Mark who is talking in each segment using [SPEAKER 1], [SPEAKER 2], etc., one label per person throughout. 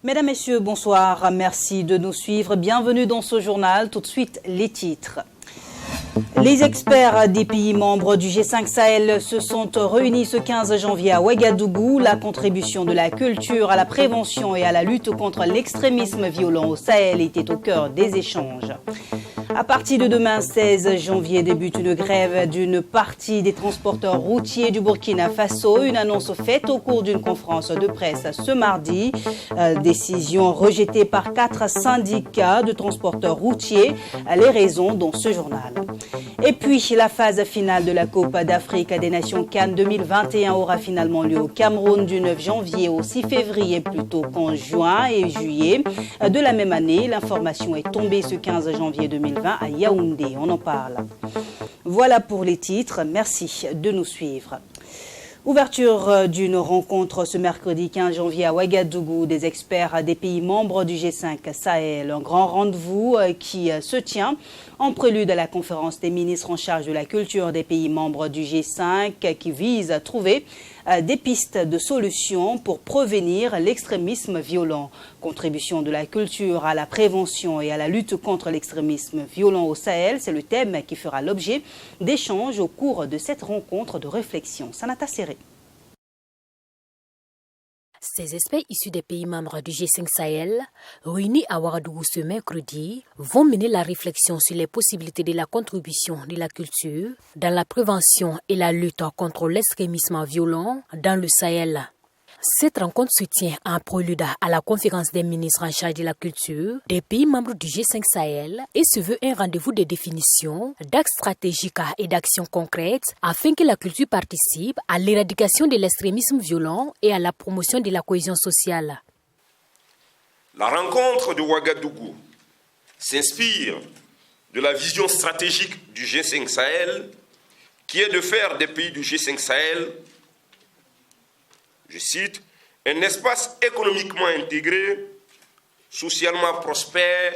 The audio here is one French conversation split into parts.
[SPEAKER 1] Mesdames, Messieurs, bonsoir. Merci de nous suivre. Bienvenue dans ce journal. Tout de suite, les titres. Les experts des pays membres du G5 Sahel se sont réunis ce 15 janvier à Ouagadougou. La contribution de la culture à la prévention et à la lutte contre l'extrémisme violent au Sahel était au cœur des échanges. À partir de demain, 16 janvier, débute une grève d'une partie des transporteurs routiers du Burkina Faso. Une annonce faite au cours d'une conférence de presse ce mardi. Décision rejetée par 4 syndicats de transporteurs routiers. Les raisons dans ce journal. Et puis, la phase finale de la Coupe d'Afrique des Nations CAN 2021 aura finalement lieu au Cameroun du 9 janvier au 6 février plutôt qu'en juin et juillet de la même année. L'information est tombée ce 15 janvier 2020 à Yaoundé. On en parle. Voilà pour les titres. Merci de nous suivre. Ouverture d'une rencontre ce mercredi 15 janvier à Ouagadougou des experts des pays membres du G5 Sahel. Un grand rendez-vous qui se tient en prélude à la conférence des ministres en charge de la culture des pays membres du G5 qui vise à trouver des pistes de solutions pour prévenir l'extrémisme violent. Contribution de la culture à la prévention et à la lutte contre l'extrémisme violent au Sahel, c'est le thème qui fera l'objet d'échanges au cours de cette rencontre de réflexion. Sanata Serré.
[SPEAKER 2] Ces experts issus des pays membres du G5 Sahel, réunis à Ouagadougou ce mercredi, vont mener la réflexion sur les possibilités de la contribution de la culture dans la prévention et la lutte contre l'extrémisme violent dans le Sahel. Cette rencontre se tient en prélude à la conférence des ministres en charge de la culture des pays membres du G5 Sahel et se veut un rendez-vous de définition d'axes stratégiques et d'actions concrètes afin que la culture participe à l'éradication de l'extrémisme violent et à la promotion de la cohésion sociale.
[SPEAKER 3] La rencontre de Ouagadougou s'inspire de la vision stratégique du G5 Sahel qui est de faire des pays du G5 Sahel, je cite, un espace économiquement intégré, socialement prospère,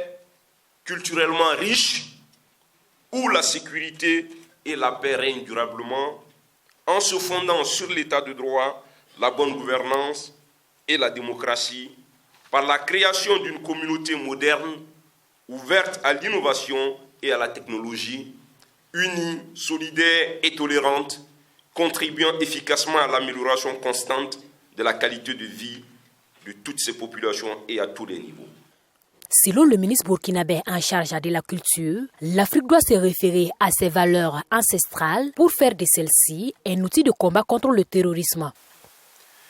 [SPEAKER 3] culturellement riche, où la sécurité et la paix règnent durablement, en se fondant sur l'état de droit, la bonne gouvernance et la démocratie, par la création d'une communauté moderne, ouverte à l'innovation et à la technologie, unie, solidaire et tolérante, contribuant efficacement à l'amélioration constante de la qualité de vie de toutes ces populations et à tous les niveaux.
[SPEAKER 2] Selon le ministre burkinabé en charge de la culture, l'Afrique doit se référer à ses valeurs ancestrales pour faire de celles-ci un outil de combat contre le terrorisme.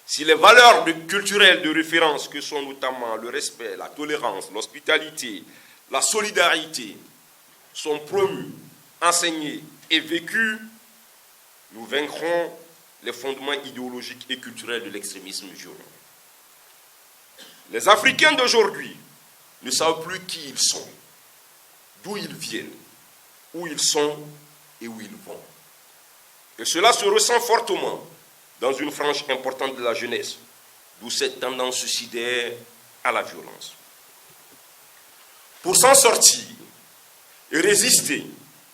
[SPEAKER 3] Si les valeurs culturelles de référence que sont notamment le respect, la tolérance, l'hospitalité, la solidarité sont promues, enseignées et vécues, nous vaincrons les fondements idéologiques et culturels de l'extrémisme violent. Les Africains d'aujourd'hui ne savent plus qui ils sont, d'où ils viennent, où ils sont et où ils vont. Et cela se ressent fortement dans une frange importante de la jeunesse, d'où cette tendance suicidaire à la violence. Pour s'en sortir et résister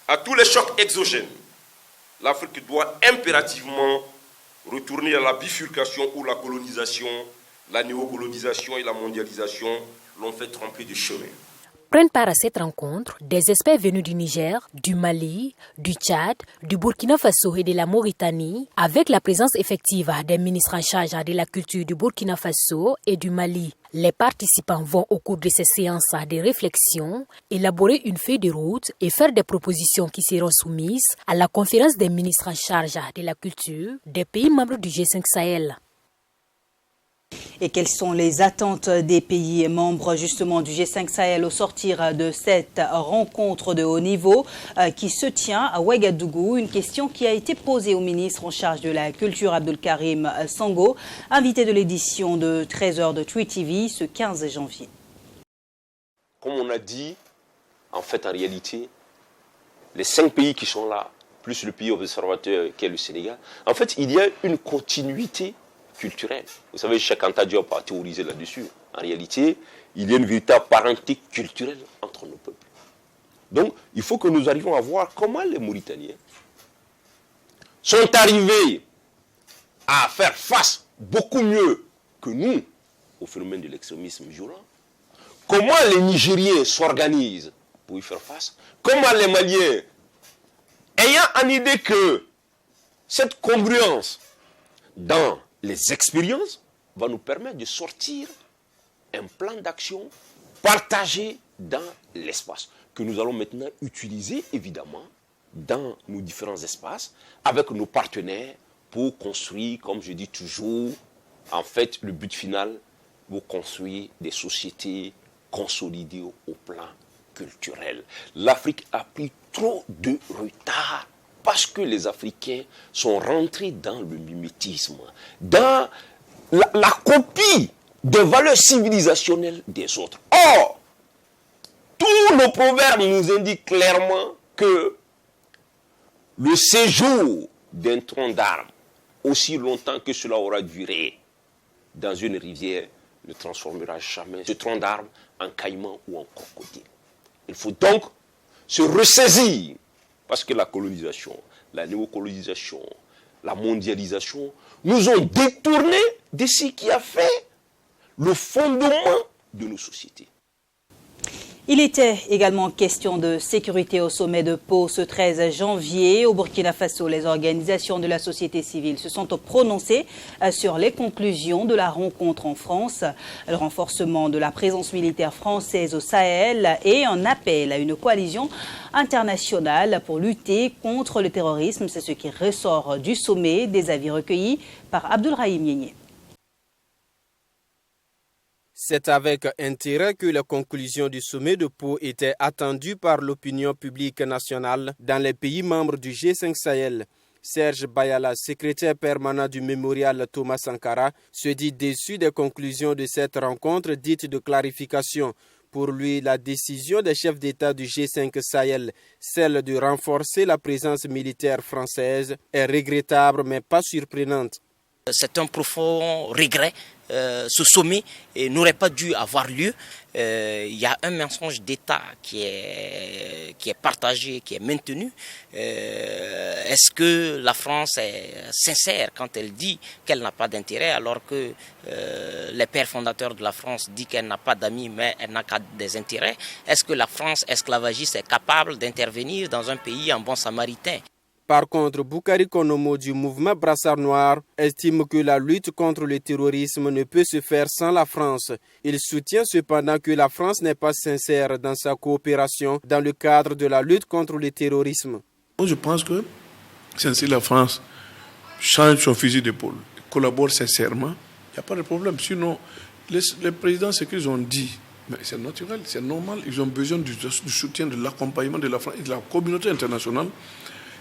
[SPEAKER 3] à tous les chocs exogènes, l'Afrique doit impérativement retourner à la bifurcation où la colonisation, la néocolonisation et la mondialisation l'ont fait tremper de chemin.
[SPEAKER 2] Prennent part à cette rencontre des experts venus du Niger, du Mali, du Tchad, du Burkina Faso et de la Mauritanie, avec la présence effective des ministres en charge de la culture du Burkina Faso et du Mali. Les participants vont au cours de ces séances de réflexion élaborer une feuille de route et faire des propositions qui seront soumises à la conférence des ministres en charge de la culture des pays membres du G5 Sahel.
[SPEAKER 1] Et quelles sont les attentes des pays membres justement du G5 Sahel au sortir de cette rencontre de haut niveau qui se tient à Ouagadougou? Une question qui a été posée au ministre en charge de la culture Abdelkarim Sango, invité de l'édition de 13h de Tweet TV ce 15 janvier.
[SPEAKER 4] Comme on a dit, en fait, en réalité,
[SPEAKER 3] les 5 pays qui sont là, plus le pays observateur qu'est le Sénégal, en fait, il y a une continuité culturelle. Vous savez, Cheikh Anta Diop a théorisé là-dessus. En réalité, il y a une véritable parenté culturelle entre nos peuples. Donc, il faut que nous arrivions à voir comment les Mauritaniens sont arrivés à faire face beaucoup mieux que nous au phénomène de l'extrémisme violent. Comment les Nigériens s'organisent pour y faire face. Comment les Maliens, ayant en idée que cette congruence dans les expériences va nous permettre de sortir un plan d'action partagé dans l'espace, que nous allons maintenant utiliser évidemment dans nos différents espaces avec nos partenaires pour construire, comme je dis toujours, en fait le but final, pour construire des sociétés consolidées au plan culturel. L'Afrique a pris trop de retard parce que les Africains sont rentrés dans le mimétisme, dans la copie des valeurs civilisationnelles des autres. Or, tous nos proverbes nous indiquent clairement que le séjour d'un tronc d'arbre, aussi longtemps que cela aura duré dans une rivière, ne transformera jamais ce tronc d'arbre en caïman ou en crocodile. Il faut donc se ressaisir, parce que la colonisation, la néocolonisation, la mondialisation nous ont détournés de ce qui a fait le fondement de nos sociétés.
[SPEAKER 1] Il était également question de sécurité au sommet de Pau ce 13 janvier. Au Burkina Faso, les organisations de la société civile se sont prononcées sur les conclusions de la rencontre en France. Le renforcement de la présence militaire française au Sahel et un appel à une coalition internationale pour lutter contre le terrorisme. C'est ce qui ressort du sommet, des avis recueillis par Abdoulrahim Yénié.
[SPEAKER 4] C'est avec intérêt que les conclusions du sommet de Pau étaient attendues par l'opinion publique nationale dans les pays membres du G5 Sahel. Serge Bayala, secrétaire permanent du mémorial Thomas Sankara, se dit déçu des conclusions de cette rencontre dite de clarification. Pour lui, la décision des chefs d'État du G5 Sahel, celle de renforcer la présence militaire française, est regrettable mais pas surprenante.
[SPEAKER 5] C'est un profond regret. Ce sommet n'aurait pas dû avoir lieu. Il y a un mensonge d'État qui est partagé, qui est maintenu. Est-ce que la France est sincère quand elle dit qu'elle n'a pas d'intérêt, alors que les pères fondateurs de la France disent qu'elle n'a pas d'amis, mais elle n'a qu'à des intérêts? Est-ce que la France esclavagiste est capable d'intervenir dans un pays en bon samaritain?
[SPEAKER 4] Par contre, Boukari Konomo du mouvement Brassard Noir estime que la lutte contre le terrorisme ne peut se faire sans la France. Il soutient cependant que la France n'est pas sincère dans sa coopération dans le cadre de la lutte contre le terrorisme.
[SPEAKER 6] Je pense que si la France change son fusil d'épaule, collabore sincèrement, il n'y a pas de problème. Sinon, les présidents, ce qu'ils ont dit, mais c'est naturel, c'est normal. Ils ont besoin du soutien, de l'accompagnement de la France et de la communauté internationale,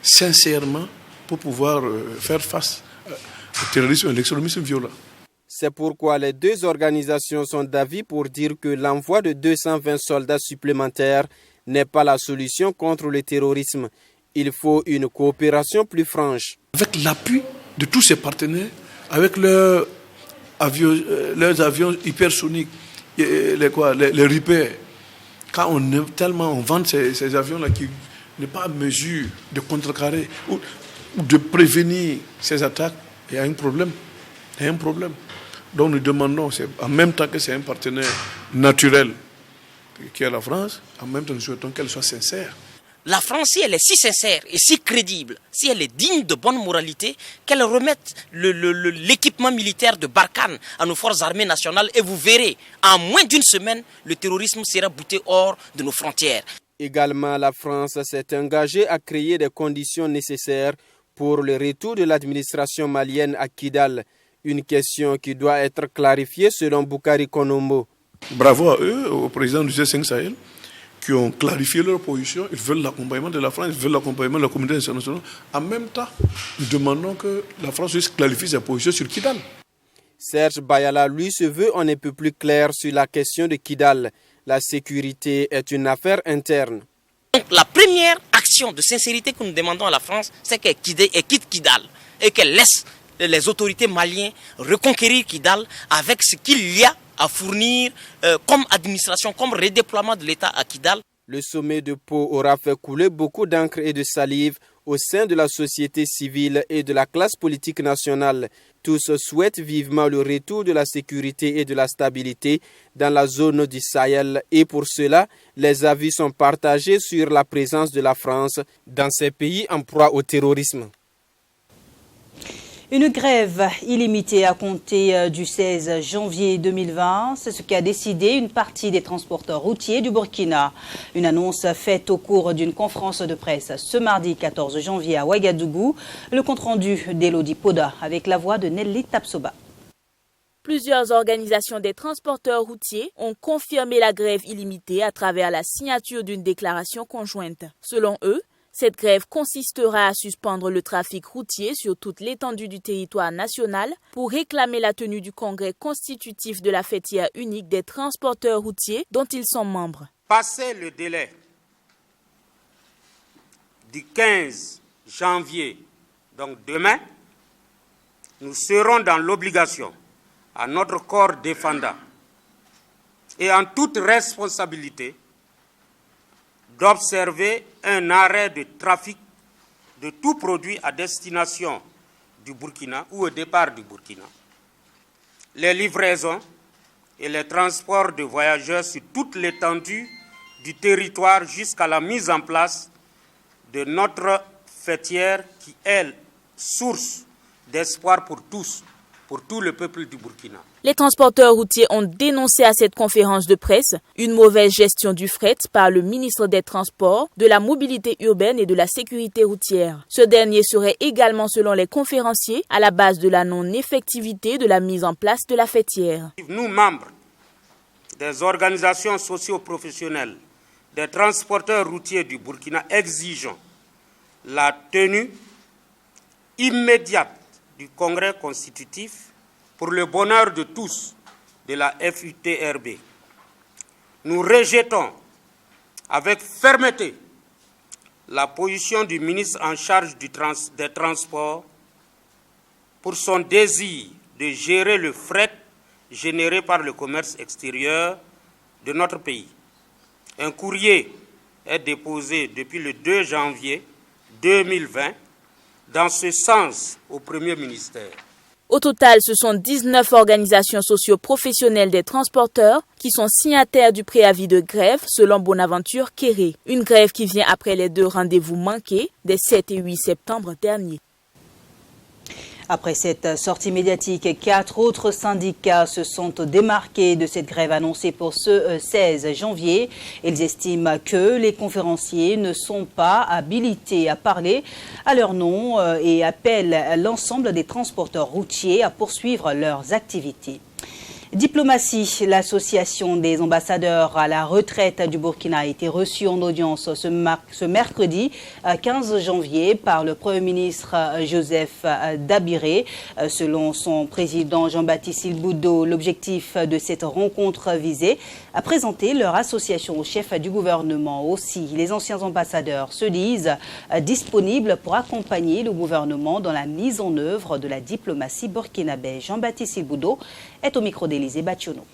[SPEAKER 6] sincèrement, pour pouvoir faire face au terrorisme et à l'extrémisme violent.
[SPEAKER 4] C'est pourquoi les deux organisations sont d'avis pour dire que l'envoi de 220 soldats supplémentaires n'est pas la solution contre le terrorisme. Il faut une coopération plus franche. Avec
[SPEAKER 6] l'appui de tous ces partenaires, avec leurs avions hypersoniques, les Reaper, quand on vend ces avions-là qui n'est pas à mesure de contrecarrer ou de prévenir ces attaques, il y a un problème. Donc nous demandons, en même temps que c'est un partenaire naturel qui est la France, en même temps nous souhaitons qu'elle soit sincère.
[SPEAKER 5] La France, si elle est si sincère et si crédible, si elle est digne de bonne moralité, qu'elle remette l'équipement militaire de Barkhane à nos forces armées nationales et vous verrez, en moins d'une semaine, le terrorisme sera bouté hors de nos frontières.
[SPEAKER 4] Également, la France s'est engagée à créer des conditions nécessaires pour le retour de l'administration malienne à Kidal. Une question qui doit être clarifiée selon Boukari Konombo.
[SPEAKER 6] Bravo à eux, au président du G5 Sahel, qui ont clarifié leur position. Ils veulent l'accompagnement de la France, ils veulent l'accompagnement de la communauté internationale. En même temps, nous demandons que la France puisse clarifier sa position sur Kidal.
[SPEAKER 4] Serge Bayala, lui, se veut on est peu plus clair sur la question de Kidal. La sécurité est une affaire interne.
[SPEAKER 5] Donc la première action condition de sincérité que nous demandons à la France, c'est qu'elle quitte Kidal et qu'elle laisse les autorités maliennes reconquérir Kidal avec ce qu'il y a à fournir comme administration, comme redéploiement de l'État à Kidal.
[SPEAKER 4] Le sommet de Pau aura fait couler beaucoup d'encre et de salive au sein de la société civile et de la classe politique nationale. Tous souhaitent vivement le retour de la sécurité et de la stabilité dans la zone du Sahel et pour cela, les avis sont partagés sur la présence de la France dans ces pays en proie au terrorisme.
[SPEAKER 1] Une grève illimitée à compter du 16 janvier 2020, c'est ce qu'a décidé une partie des transporteurs routiers du Burkina. Une annonce faite au cours d'une conférence de presse ce mardi 14 janvier à Ouagadougou. Le compte-rendu d'Elodie Poda avec la voix de Nelly Tapsoba.
[SPEAKER 7] Plusieurs organisations des transporteurs routiers ont confirmé la grève illimitée à travers la signature d'une déclaration conjointe. Selon eux, cette grève consistera à suspendre le trafic routier sur toute l'étendue du territoire national pour réclamer la tenue du congrès constitutif de la fêtière unique des transporteurs routiers dont ils sont membres.
[SPEAKER 8] Passé le délai du 15 janvier, donc demain, nous serons dans l'obligation à notre corps défendant et en toute responsabilité d'observer un arrêt de trafic de tout produit à destination du Burkina ou au départ du Burkina. Les livraisons et les transports de voyageurs sur toute l'étendue du territoire jusqu'à la mise en place de notre fêtière qui est source d'espoir pour tous, pour tout le peuple du Burkina.
[SPEAKER 7] Les transporteurs routiers ont dénoncé à cette conférence de presse une mauvaise gestion du fret par le ministre des Transports, de la Mobilité urbaine et de la Sécurité routière. Ce dernier serait également, selon les conférenciers, à la base de la non-effectivité de la mise en place de la fêtière.
[SPEAKER 8] Nous, membres des organisations socio-professionnelles des transporteurs routiers du Burkina, exigeons la tenue immédiate du congrès constitutif pour le bonheur de tous de la FUTRB. Nous rejetons avec fermeté la position du ministre en charge des transports pour son désir de gérer le fret généré par le commerce extérieur de notre pays. Un courrier est déposé depuis le 2 janvier 2020 dans ce sens au Premier ministère.
[SPEAKER 7] Au total, ce sont 19 organisations socio-professionnelles des transporteurs qui sont signataires du préavis de grève selon Bonaventure Kéré. Une grève qui vient après les 2 rendez-vous manqués des 7 et 8 septembre derniers.
[SPEAKER 1] Après cette sortie médiatique, 4 autres syndicats se sont démarqués de cette grève annoncée pour ce 16 janvier. Ils estiment que les conférenciers ne sont pas habilités à parler à leur nom et appellent l'ensemble des transporteurs routiers à poursuivre leurs activités. Diplomatie, l'association des ambassadeurs à la retraite du Burkina a été reçue en audience ce mercredi 15 janvier par le Premier ministre Joseph Dabiré. Selon son président Jean-Baptiste Ilboudo, l'objectif de cette rencontre visait à présenter leur association au chef du gouvernement. Aussi, les anciens ambassadeurs se disent disponibles pour accompagner le gouvernement dans la mise en œuvre de la diplomatie burkinabé. Jean-Baptiste Ilboudo est au micro d'Élysée Bachiono.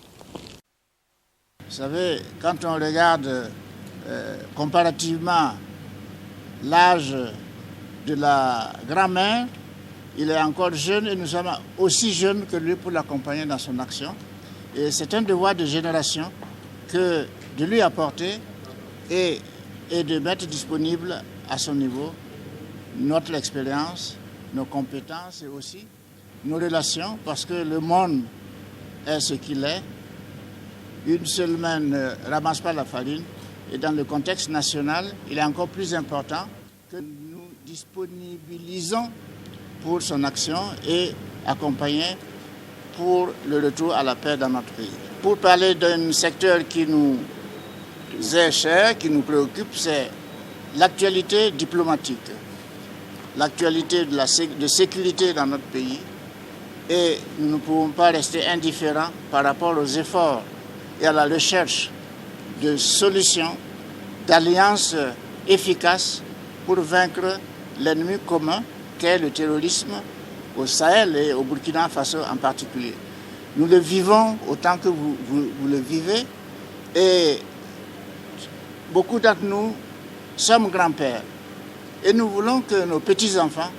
[SPEAKER 9] Vous savez, quand on regarde comparativement l'âge de la grand-mère, il est encore jeune et nous sommes aussi jeunes que lui pour l'accompagner dans son action. Et c'est un devoir de génération que de lui apporter et de mettre disponible à son niveau notre expérience, nos compétences et aussi nos relations, parce que le monde est ce qu'il est. Une seule main ne ramasse pas la farine. Et dans le contexte national, il est encore plus important que nous disponibilisons pour son action et accompagner pour le retour à la paix dans notre pays. Pour parler d'un secteur qui nous est cher, qui nous préoccupe, c'est l'actualité diplomatique, l'actualité de sécurité dans notre pays. Et nous ne pouvons pas rester indifférents par rapport aux efforts et à la recherche de solutions, d'alliances efficaces pour vaincre l'ennemi commun qu'est le terrorisme au Sahel et au Burkina Faso en particulier. Nous le vivons autant que vous le vivez et beaucoup d'entre nous sommes grands-pères et nous voulons que nos petits-enfants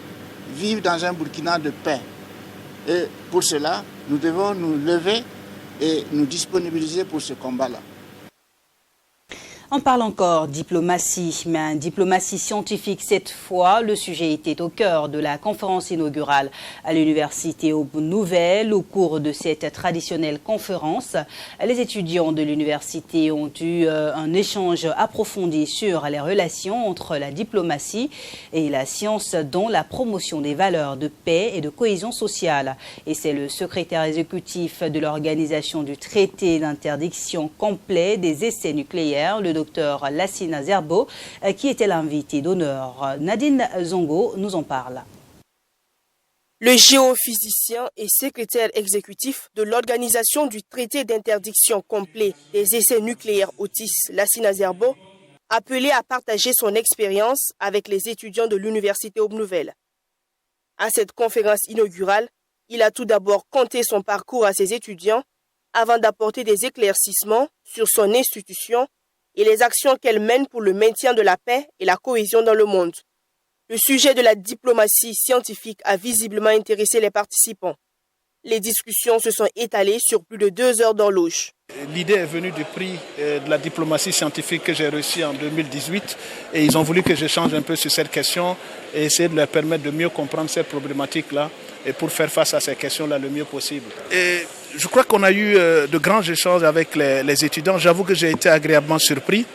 [SPEAKER 9] vivent dans un Burkina de paix. Et pour cela, nous devons nous lever et nous disponibiliser pour ce combat-là.
[SPEAKER 1] On parle encore diplomatie, mais diplomatie scientifique cette fois. Le sujet était au cœur de la conférence inaugurale à l'Université Aube-Nouvelle. Au cours de cette traditionnelle conférence, les étudiants de l'université ont eu un échange approfondi sur les relations entre la diplomatie et la science, dont la promotion des valeurs de paix et de cohésion sociale. Et c'est le secrétaire exécutif de l'organisation du traité d'interdiction complet des essais nucléaires, le docteur Lassina Zerbo, qui était l'invité d'honneur. Nadine Zongo nous en parle.
[SPEAKER 10] Le géophysicien et secrétaire exécutif de l'organisation du traité d'interdiction complet des essais nucléaires Otis, Lassina Zerbo, appelé à partager son expérience avec les étudiants de l'Université Aube-Nouvelle. À cette conférence inaugurale, il a tout d'abord conté son parcours à ses étudiants avant d'apporter des éclaircissements sur son institution et les actions qu'elle mène pour le maintien de la paix et la cohésion dans le monde. Le sujet de la diplomatie scientifique a visiblement intéressé les participants. Les discussions se sont étalées sur plus de 2 heures d'horloge.
[SPEAKER 6] L'idée est venue du prix de la diplomatie scientifique que j'ai reçu en 2018 et ils ont voulu que j'échange un peu sur cette question et essayer de leur permettre de mieux comprendre cette problématique-là et pour faire face à ces questions-là le mieux possible. Et je crois qu'on a eu de grands échanges avec les étudiants. J'avoue que j'ai été agréablement surpris.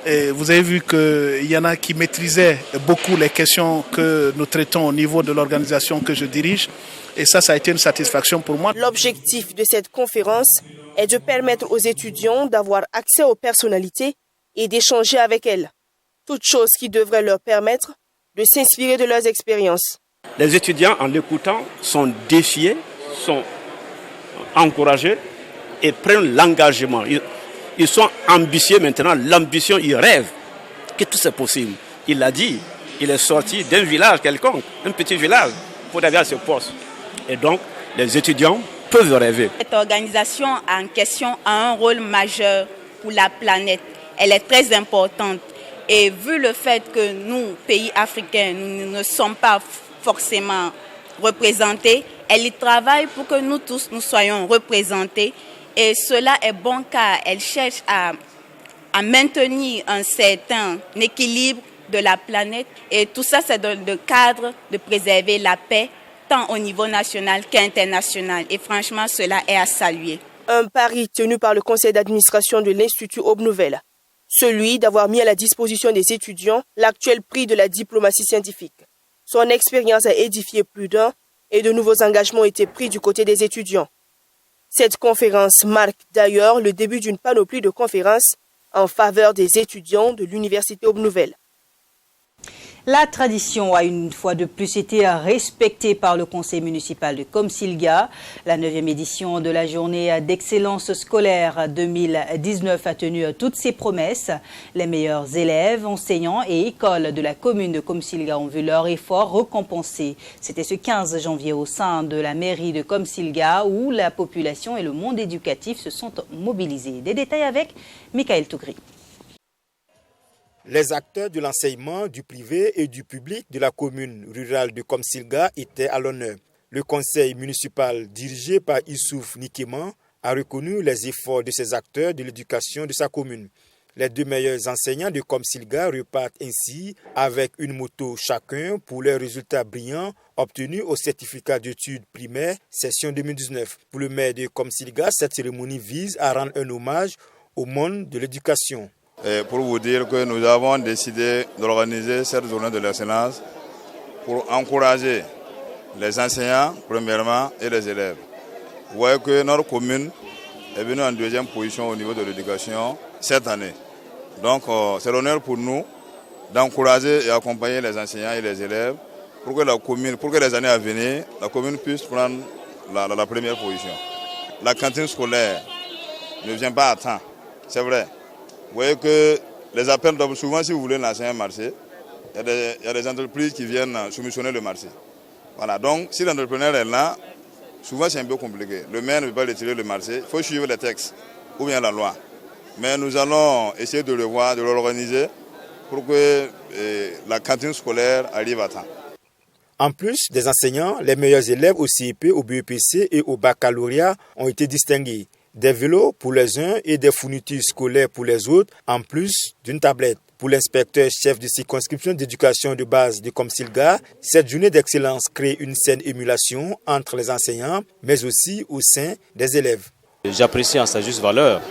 [SPEAKER 6] Et vous avez vu qu'il y en a qui maîtrisaient beaucoup les questions que nous traitons au niveau de l'organisation que je dirige. Et ça a été une satisfaction pour moi.
[SPEAKER 10] L'objectif de cette conférence est de permettre aux étudiants d'avoir accès aux personnalités et d'échanger avec elles. Toute chose qui devrait leur permettre de s'inspirer de leurs expériences.
[SPEAKER 11] Les étudiants, en l'écoutant, sont défiés, sont encouragés et prennent l'engagement. Ils sont ambitieux maintenant. L'ambition, ils rêvent que tout c'est possible. Il l'a dit, il est sorti d'un village quelconque, un petit village, pour arriver à ce poste. Et donc, les étudiants peuvent rêver.
[SPEAKER 12] Cette organisation en question a un rôle majeur pour la planète. Elle est très importante. Et vu le fait que nous, pays africains, nous ne sommes pas forcément représentés, elle y travaille pour que nous tous, nous soyons représentés. Et cela est bon car elle cherche à maintenir un certain équilibre de la planète. Et tout ça, c'est dans le cadre de préserver la paix, tant au niveau national qu'international. Et franchement, cela est à saluer.
[SPEAKER 10] Un pari tenu par le conseil d'administration de l'Institut Aube-Nouvelle, celui d'avoir mis à la disposition des étudiants l'actuel prix de la diplomatie scientifique. Son expérience a édifié plus d'un et de nouveaux engagements ont été pris du côté des étudiants. Cette conférence marque d'ailleurs le début d'une panoplie de conférences en faveur des étudiants de l'Université Aube-Nouvelle.
[SPEAKER 1] La tradition a une fois de plus été respectée par le conseil municipal de Komsilga. La 9e édition de la journée d'excellence scolaire 2019 a tenu toutes ses promesses. Les meilleurs élèves, enseignants et écoles de la commune de Komsilga ont vu leur effort récompensé. C'était ce 15 janvier au sein de la mairie de Komsilga où la population et le monde éducatif se sont mobilisés. Des détails avec Michael Tougri.
[SPEAKER 13] Les acteurs de l'enseignement, du privé et du public de la commune rurale de Komsilga étaient à l'honneur. Le conseil municipal dirigé par Issouf Nikeman a reconnu les efforts de ces acteurs de l'éducation de sa commune. Les 2 meilleurs enseignants de Komsilga repartent ainsi avec une moto chacun pour leurs résultats brillants obtenus au certificat d'études primaires session 2019. Pour le maire de Komsilga, cette cérémonie vise à rendre un hommage au monde de l'éducation.
[SPEAKER 14] Et pour vous dire que nous avons décidé d'organiser cette journée de l'excellence pour encourager les enseignants, premièrement, et les élèves. Vous voyez que notre commune est venue en 2e position au niveau de l'éducation cette année. Donc, c'est l'honneur pour nous d'encourager et accompagner les enseignants et les élèves pour que la commune, pour que les années à venir, la commune puisse prendre la première position. La cantine scolaire ne vient pas à temps, c'est vrai. Vous voyez que les appels d'offres, souvent si vous voulez lancer un marché, il y a des entreprises qui viennent soumissionner le marché. Voilà, donc si l'entrepreneur est là, souvent c'est un peu compliqué. Le maire ne veut pas retirer le marché, il faut suivre les textes ou bien la loi. Mais nous allons essayer de le voir, de l'organiser pour que la cantine scolaire arrive à temps.
[SPEAKER 13] En plus des enseignants, les meilleurs élèves au CIP, au BEPC et au baccalauréat ont été distingués. Des vélos pour les uns et des fournitures scolaires pour les autres, en plus d'une tablette. Pour l'inspecteur chef de circonscription d'éducation de base de Komsilga, cette journée d'excellence crée une saine émulation entre les enseignants, mais aussi au sein des élèves.
[SPEAKER 15] J'apprécie en sa juste valeur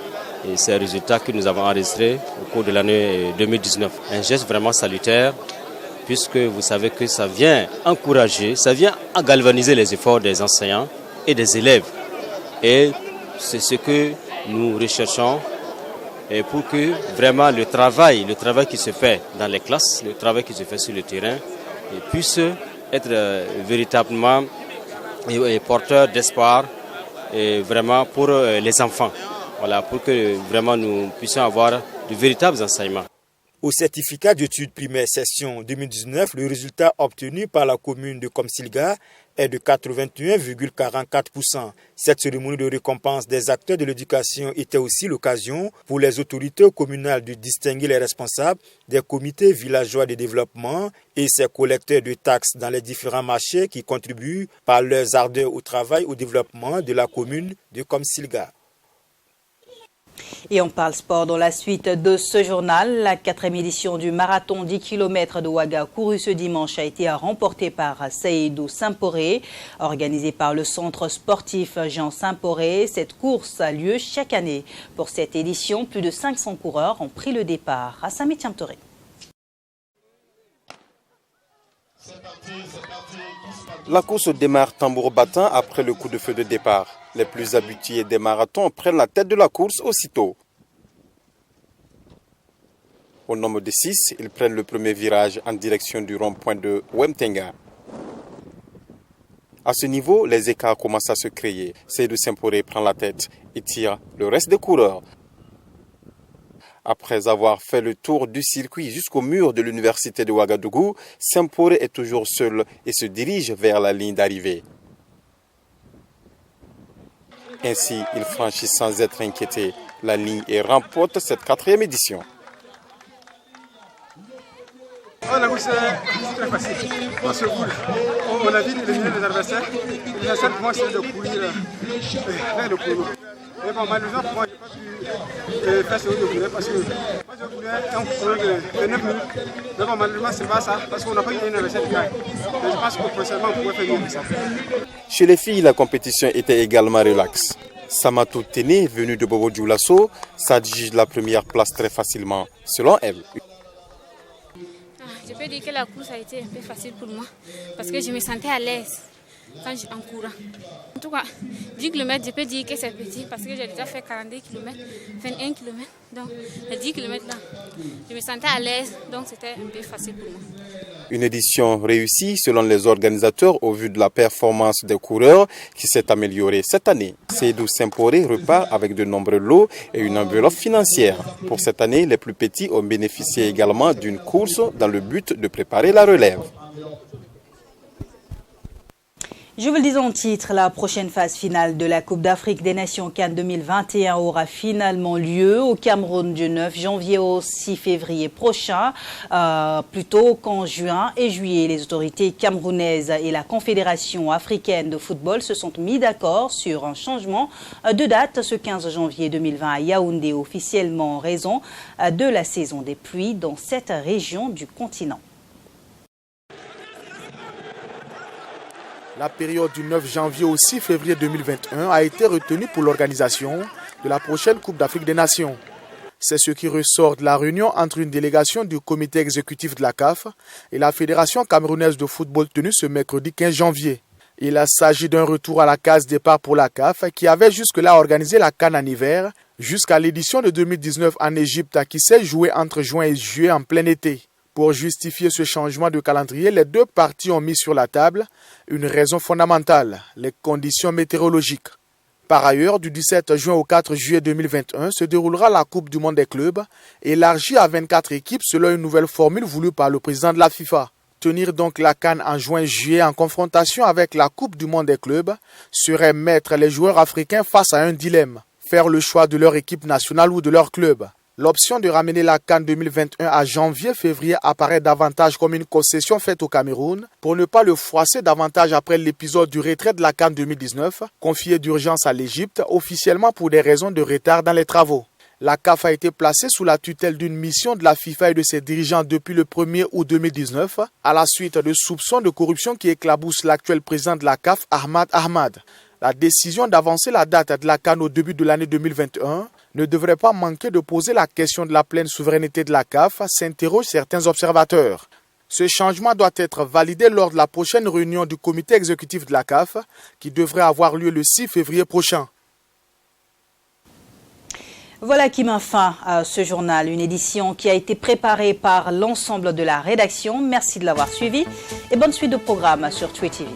[SPEAKER 15] et ces résultats que nous avons enregistrés au cours de l'année 2019. Un geste vraiment salutaire, puisque vous savez que ça vient encourager, ça vient galvaniser les efforts des enseignants et des élèves. Et c'est ce que nous recherchons et pour que vraiment le travail qui se fait dans les classes, le travail qui se fait sur le terrain puisse être véritablement porteur d'espoir et vraiment pour les enfants. Voilà, pour que vraiment nous puissions avoir de véritables enseignements.
[SPEAKER 13] Au certificat d'études primaires session 2019, le résultat obtenu par la commune de Komsilga est de 81,44%. Cette cérémonie de récompense des acteurs de l'éducation était aussi l'occasion pour les autorités communales de distinguer les responsables des comités villageois de développement et ces collecteurs de taxes dans les différents marchés qui contribuent par leurs ardeurs au travail au développement de la commune de Komsilga.
[SPEAKER 1] Et on parle sport dans la suite de ce journal. La 4e édition du marathon 10 km de Ouaga couru ce dimanche a été remportée par Seydou Simporé. Organisée par le centre sportif Jean Simporé, cette course a lieu chaque année. Pour cette édition, plus de 500 coureurs ont pris le départ à Saint-Métiam-Toré.
[SPEAKER 16] La course démarre tambour battant après le coup de feu de départ. Les plus habitués des marathons prennent la tête de la course aussitôt. Au nombre de 6, ils prennent le premier virage en direction du rond-point de Wemtenga. À ce niveau, les écarts commencent à se créer. Seydou Simporé prend la tête et tire le reste des coureurs. Après avoir fait le tour du circuit jusqu'au mur de l'université de Ouagadougou, Simporé est toujours seul et se dirige vers la ligne d'arrivée. Ainsi, il franchit sans être inquiété la ligne et remporte cette 4e édition.
[SPEAKER 17] La course est très facile. Parce que on a vite éliminé les adversaires. L'essentiel pour moi, c'est de courir vers le chrono. Et bon, malheureusement, pour moi, je n'ai pas pu faire ce que je voulais parce que moi, je voulais un chrono de 9 minutes. Mais bon, malheureusement, ce n'est pas ça parce qu'on n'a pas eu un adversaire qui gagne. Mais je pense que professionnellement, on pourrait faire mieux que ça.
[SPEAKER 16] Chez les filles, la compétition était également relaxe. Samatou Téné, venue de Bobo Dioulasso, s'adjuge la première place très facilement, selon elle.
[SPEAKER 18] Je peux dire que la course a été un peu facile pour moi parce que je me sentais à l'aise en courant. En tout cas, 10 km, je peux dire que c'est petit parce que j'ai déjà fait 42 km, 21 km. Donc, les 10 km là, je me sentais à l'aise, donc c'était un peu facile pour moi.
[SPEAKER 16] Une édition réussie selon les organisateurs au vu de la performance des coureurs qui s'est améliorée cette année. Seydou Simporé repart avec de nombreux lots et une enveloppe financière. Pour cette année, les plus petits ont bénéficié également d'une course dans le but de préparer la relève.
[SPEAKER 1] Je vous le disais en titre, la prochaine phase finale de la Coupe d'Afrique des Nations CAN 2021 aura finalement lieu au Cameroun du 9 janvier au 6 février prochain, plutôt qu'en juin et juillet. Les autorités camerounaises et la Confédération africaine de football se sont mis d'accord sur un changement de date ce 15 janvier 2020 à Yaoundé, officiellement en raison de la saison des pluies dans cette région du continent.
[SPEAKER 19] La période du 9 janvier au 6 février 2021 a été retenue pour l'organisation de la prochaine Coupe d'Afrique des Nations. C'est ce qui ressort de la réunion entre une délégation du comité exécutif de la CAF et la Fédération camerounaise de football tenue ce mercredi 15 janvier. Il s'agit d'un retour à la case départ pour la CAF qui avait jusque-là organisé la CAN en hiver jusqu'à l'édition de 2019 en Égypte qui s'est jouée entre juin et juillet en plein été. Pour justifier ce changement de calendrier, les deux parties ont mis sur la table une raison fondamentale, les conditions météorologiques. Par ailleurs, du 17 juin au 4 juillet 2021 se déroulera la Coupe du monde des clubs, élargie à 24 équipes selon une nouvelle formule voulue par le président de la FIFA. Tenir donc la CAN en juin-juillet en confrontation avec la Coupe du monde des clubs serait mettre les joueurs africains face à un dilemme, faire le choix de leur équipe nationale ou de leur club. L'option de ramener la CAN 2021 à janvier-février apparaît davantage comme une concession faite au Cameroun pour ne pas le froisser davantage après l'épisode du retrait de la CAN 2019, confié d'urgence à l'Égypte, officiellement pour des raisons de retard dans les travaux. La CAF a été placée sous la tutelle d'une mission de la FIFA et de ses dirigeants depuis le 1er août 2019, à la suite de soupçons de corruption qui éclaboussent l'actuel président de la CAF, Ahmad Ahmad. La décision d'avancer la date de la CAN au début de l'année 2021 ne devrait pas manquer de poser la question de la pleine souveraineté de la CAF, s'interrogent certains observateurs. Ce changement doit être validé lors de la prochaine réunion du comité exécutif de la CAF, qui devrait avoir lieu le 6 février prochain.
[SPEAKER 1] Voilà qui met fin à ce journal, une édition qui a été préparée par l'ensemble de la rédaction. Merci de l'avoir suivi et bonne suite de programmes sur Twi TV.